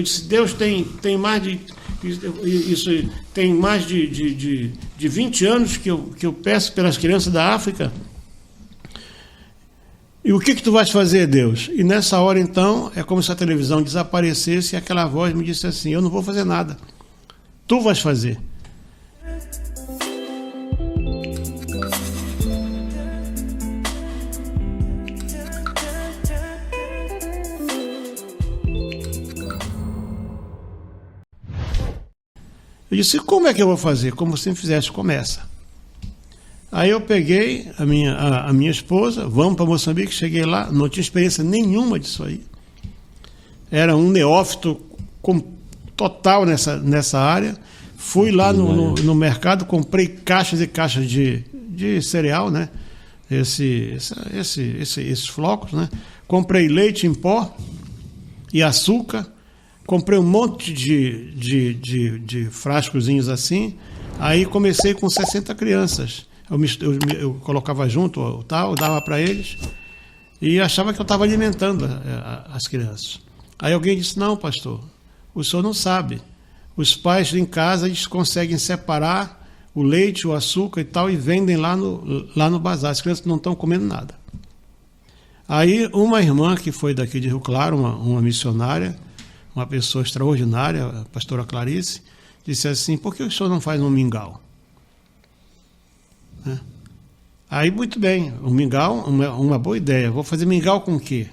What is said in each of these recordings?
Eu disse, Deus tem mais de... Isso tem mais de 20 anos que eu peço pelas crianças da África. E o que tu vais fazer, Deus? E nessa hora, então, é como se a televisão desaparecesse e aquela voz me disse assim, eu não vou fazer nada. Tu vais fazer. Eu disse, como é que eu vou fazer? Como você me fizeste, começa. Aí eu peguei a minha esposa, vamos para Moçambique, cheguei lá, não tinha experiência nenhuma disso aí. Era um neófito total nessa área. Fui lá no mercado, comprei caixas e caixas de cereal, né? Esses flocos, né? Comprei leite em pó e açúcar. Comprei um monte de frascozinhos assim. Aí comecei com 60 crianças. Eu colocava junto, tal, dava para eles e achava que eu estava alimentando as crianças. Aí alguém disse, não, pastor, o senhor não sabe. Os pais em casa, eles conseguem separar o leite, o açúcar e tal e vendem lá no bazar. As crianças não estão comendo nada. Aí uma irmã que foi daqui de Rio Claro, uma missionária, uma pessoa extraordinária, a pastora Clarice, disse assim, por que o senhor não faz um mingau? Aí, muito bem, o mingau, uma boa ideia. Vou fazer mingau com o quê?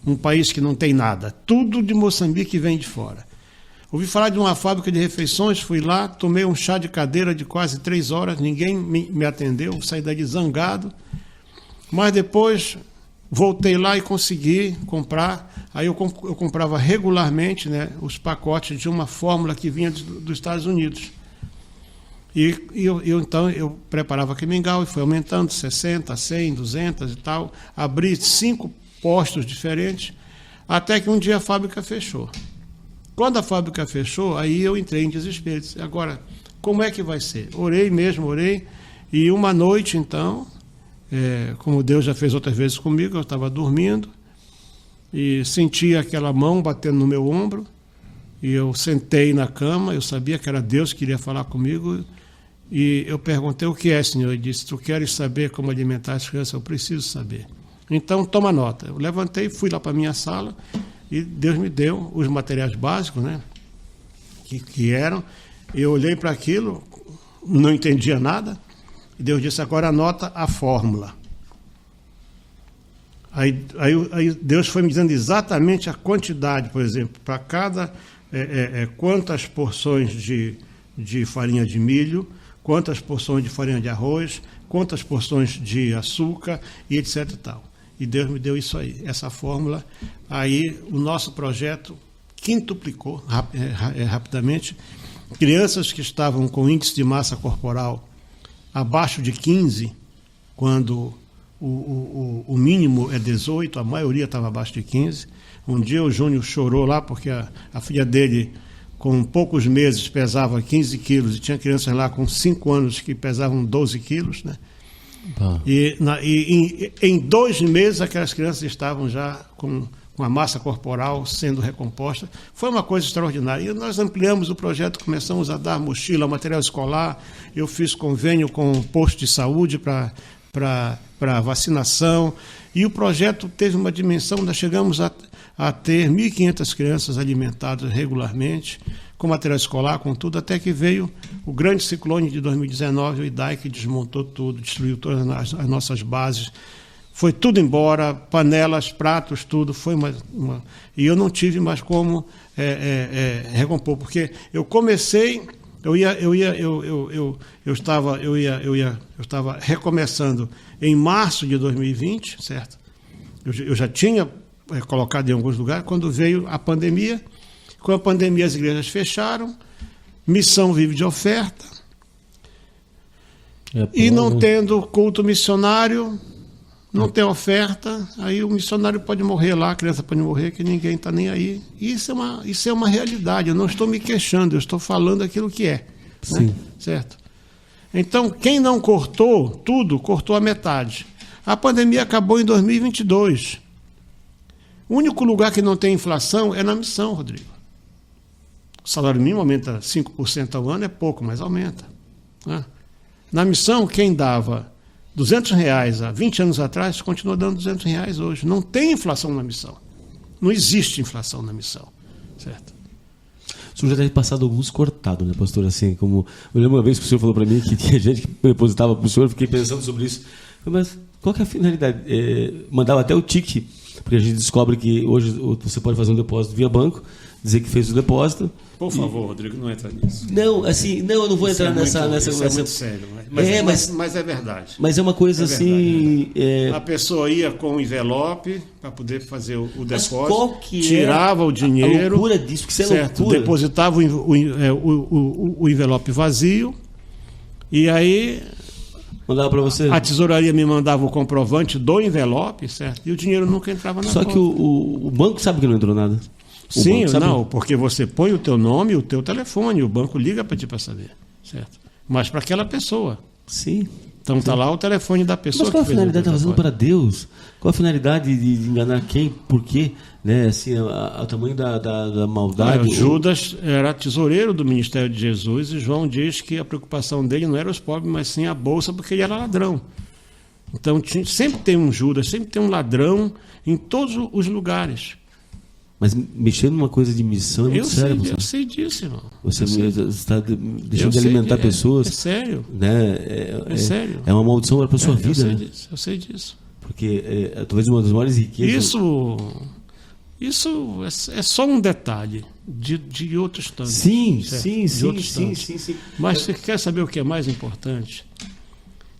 Um país que não tem nada. Tudo de Moçambique vem de fora. Ouvi falar de uma fábrica de refeições, fui lá, tomei um chá de cadeira de quase 3 horas, ninguém me atendeu, saí dali zangado. Mas depois voltei lá e consegui comprar. Aí eu comprava regularmente, né, os pacotes de uma fórmula que vinha dos Estados Unidos. E então eu preparava aquele mingau e foi aumentando 60, 100, 200 e tal. Abri 5 postos diferentes, até que um dia a fábrica fechou. Quando a fábrica fechou, aí eu entrei em desespero. Disse, agora, como é que vai ser? Orei, e uma noite, então, como Deus já fez outras vezes comigo, eu estava dormindo e senti aquela mão batendo no meu ombro, e eu sentei na cama, eu sabia que era Deus que iria falar comigo, e eu perguntei, o que é, Senhor? Ele disse, tu queres saber como alimentar as crianças? Eu preciso saber. Então, toma nota. Eu levantei, fui lá para a minha sala, e Deus me deu os materiais básicos, né? Que eram. Eu olhei para aquilo, não entendia nada, e Deus disse, agora anota a fórmula. Aí Deus foi me dizendo exatamente a quantidade, por exemplo, para cada... quantas porções de farinha de milho, quantas porções de farinha de arroz, quantas porções de açúcar e etc e tal. E Deus me deu isso aí, essa fórmula. Aí o nosso projeto quintuplicou rapidamente. Crianças que estavam com índice de massa corporal abaixo de 15, quando o mínimo é 18, a maioria estava abaixo de 15. Um dia o Júnior chorou lá porque a filha dele, com poucos meses, pesava 15 quilos, e tinha crianças lá com 5 anos que pesavam 12 quilos, né? E em 2 meses aquelas crianças estavam já com a massa corporal sendo recomposta. Foi uma coisa extraordinária. E nós ampliamos o projeto, começamos a dar mochila, material escolar, eu fiz convênio com o posto de saúde para vacinação, e o projeto teve uma dimensão, nós chegamos a ter 1.500 crianças alimentadas regularmente, com material escolar, com tudo, até que veio o grande ciclone de 2019, o Idai, que desmontou tudo, destruiu todas as nossas bases, foi tudo embora, panelas, pratos, tudo, foi e eu não tive mais como recompor, porque eu comecei, eu estava recomeçando em março de 2020, certo? Eu já tinha colocado em alguns lugares, quando veio a pandemia. Com a pandemia as igrejas fecharam, missão vive de oferta, e não tendo culto missionário, não tem oferta, aí o missionário pode morrer lá, a criança pode morrer, que ninguém está nem aí. Isso é uma realidade, eu não estou me queixando, eu estou falando aquilo que é. Sim. Né? Certo? Então, quem não cortou tudo, cortou a metade. A pandemia acabou em 2022. O único lugar que não tem inflação é na missão, Rodrigo. O salário mínimo aumenta 5% ao ano, é pouco, mas aumenta. Né? Na missão, quem dava R$200 há 20 anos atrás, continua dando R$200 hoje. Não tem inflação na missão. Não existe inflação na missão. Certo? O senhor já deve ter passado alguns cortados, né, pastor? Assim, como eu lembro uma vez que o senhor falou para mim que tinha gente que depositava para o senhor, fiquei pensando sobre isso. Mas qual que é a finalidade? Mandava até o tique, porque a gente descobre que hoje você pode fazer um depósito via banco, dizer que fez o depósito. Por favor, Rodrigo, não entra nisso. Não, assim, não, eu não vou entrar nessa. Isso é muito sério, mas é verdade. Mas é uma coisa assim. A pessoa ia com o envelope para poder fazer o depósito, qual que tirava o dinheiro. A loucura disso, que isso é certo, loucura. depositava o envelope vazio e aí. Mandava para você. A tesouraria me mandava o comprovante do envelope, certo? E o dinheiro nunca entrava na conta. Só que o banco sabe que não entrou nada. Sim, não, porque você põe o teu nome e o teu telefone, o banco liga para ti para saber, certo? Mas para aquela pessoa. Sim. Então está lá o telefone da pessoa. Mas qual a finalidade? Está fazendo para Deus? Qual a finalidade de enganar quem? Por quê? Né? Assim, o tamanho da maldade. Judas era tesoureiro do ministério de Jesus e João diz que a preocupação dele não era os pobres, mas sim a bolsa, porque ele era ladrão. Então sempre tem um Judas, sempre tem um ladrão em todos os lugares. Mas mexendo numa coisa de missão é muito sério. Eu sei disso, irmão. Você está deixando de alimentar pessoas. É sério. Né? É sério. É uma maldição para a sua vida. Eu sei disso. Porque talvez uma das maiores riquezas. Isso é só um detalhe de outros tantos. Sim. Mas você quer saber o que é mais importante?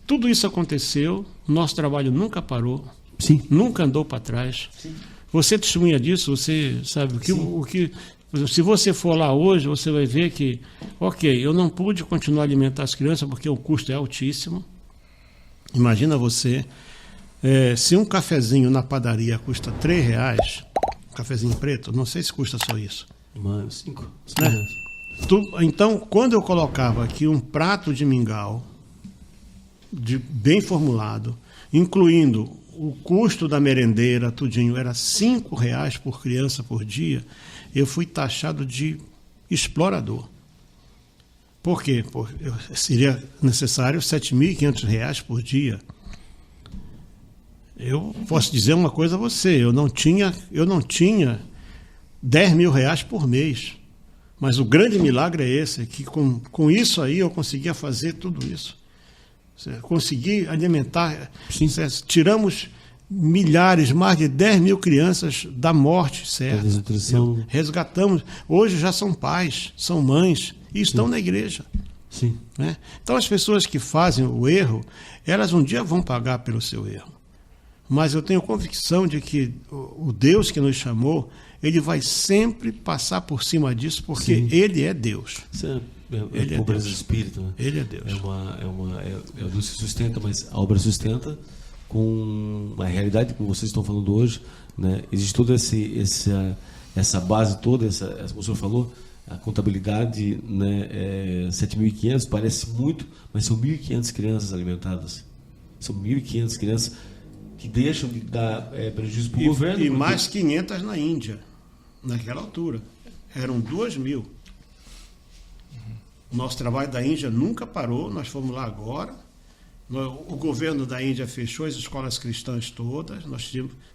Tudo isso aconteceu, nosso trabalho nunca parou, sim, nunca andou para trás. Sim. Você testemunha disso, você sabe o que. Se você for lá hoje, você vai ver que, ok, eu não pude continuar a alimentar as crianças porque o custo é altíssimo. Imagina você, se um cafezinho na padaria custa R$3, um cafezinho preto, não sei se custa só isso. Mas 5. Né? Então, quando eu colocava aqui um prato de mingau, bem formulado, incluindo o custo da merendeira, tudinho, era R$5 por criança por dia, eu fui taxado de explorador. Por quê? Seria necessário R$7.500 por dia. Eu posso dizer uma coisa a você, eu não tinha R$10.000 por mês. Mas o grande milagre é esse, que com isso aí eu conseguia fazer tudo isso. Consegui alimentar, tiramos milhares, mais de 10.000 crianças da morte, certo? Resgatamos. Hoje já são pais, são mães e estão na igreja. Sim. Né? Então as pessoas que fazem o erro, elas um dia vão pagar pelo seu erro. Mas eu tenho convicção de que o Deus que nos chamou, ele vai sempre passar por cima disso, porque sim, ele é Deus. Ele é pobreza de espírito, né? Ele é Deus. A luz se sustenta, mas a obra sustenta com uma realidade, como vocês estão falando hoje, né? Existe toda essa base toda, como o senhor falou, a contabilidade, né? 7.500 parece muito, mas são 1.500 crianças alimentadas. São 1.500 crianças que deixam de dar prejuízo para o governo. E mais 500 na Índia, naquela altura. Eram 2.000. Nosso trabalho da Índia nunca parou, nós fomos lá agora. O governo da Índia fechou as escolas cristãs todas,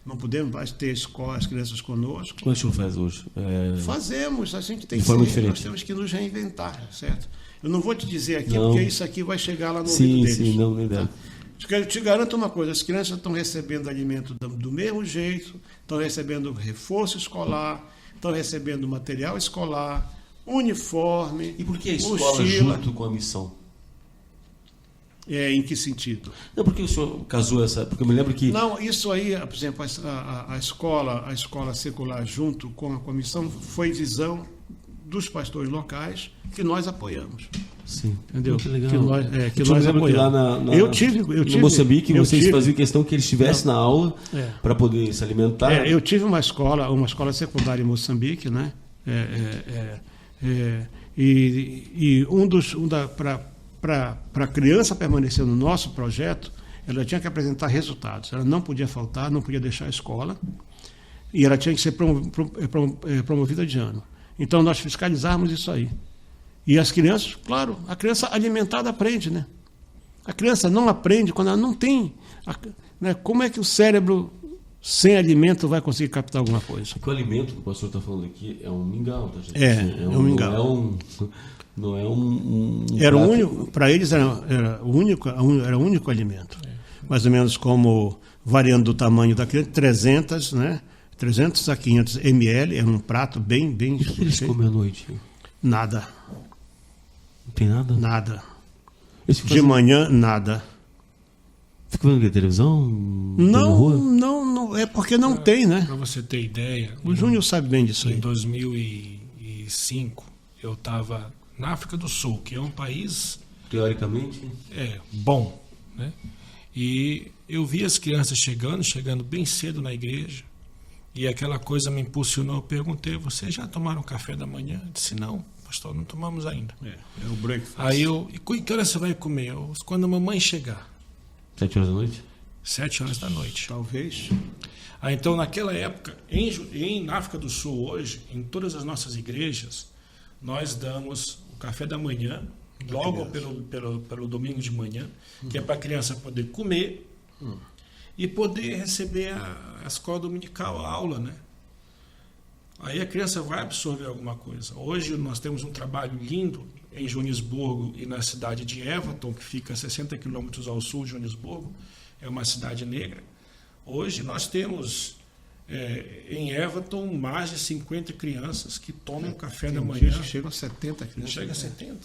não podemos mais ter as crianças conosco. Como o senhor faz hoje? Fazemos, a gente tem nós temos que nos reinventar, certo? Eu não vou te dizer aqui, porque isso aqui vai chegar lá no ouvido deles. Sim, não, nem deve. Eu te garanto uma coisa, as crianças estão recebendo alimento do mesmo jeito, estão recebendo reforço escolar, estão recebendo material escolar, uniforme, e por que a escola mochila, junto com a missão? Em que sentido? Não, porque o senhor casou essa... Porque eu me lembro que... Não, isso aí, por exemplo, a escola secular junto com a missão foi visão dos pastores locais que nós apoiamos. Sim. Entendeu? Que legal. Que nós apoiamos. Eu tive no Moçambique, vocês faziam questão que ele estivesse na aula para poder se alimentar. Eu tive uma escola secundária em Moçambique, né? Para a criança permanecer no nosso projeto, ela tinha que apresentar resultados. Ela não podia faltar, não podia deixar a escola, e ela tinha que ser promovida de ano. Então, nós fiscalizarmos isso aí. E as crianças, claro, a criança alimentada aprende, né? A criança não aprende quando ela não tem... né? Como é que o cérebro sem alimento vai conseguir captar alguma coisa? Porque o alimento que o pastor está falando aqui é um mingau, tá, gente? É um mingau. Não é um era o prato. único, para eles era o único alimento. Mais ou menos como, variando do tamanho da criança, 300, né? 300 a 500 ml, era um prato bem... O que eles comem à noite? Nada. Não tem nada? Nada. De manhã, nada. Fica vendo televisão? Não, é porque não tem, né? Para você ter ideia, O Júnior sabe bem disso aí. em 2005, eu estava na África do Sul, que é um país Teoricamente? bom, né? E eu vi as crianças chegando bem cedo na igreja, e aquela coisa me impulsionou. Eu perguntei: vocês já tomaram café da manhã? Eu disse: não, pastor, não tomamos ainda. É o breakfast. Aí e que hora você vai comer? Quando a mamãe chegar. 7 horas da noite? 7 horas da noite. Talvez. Então, naquela época, na África do Sul hoje, em todas as nossas igrejas, nós damos o café da manhã, logo pelo domingo de manhã, que é para a criança poder comer e poder receber a escola dominical, a aula, né? Aí a criança vai absorver alguma coisa. Hoje nós temos um trabalho lindo em Joanesburgo e na cidade de Everton, que fica a 60 quilômetros ao sul de Joanesburgo, é uma cidade negra. Hoje nós temos em Everton mais de 50 crianças que tomam café da manhã. Chegam a 70 crianças. Chega a 70.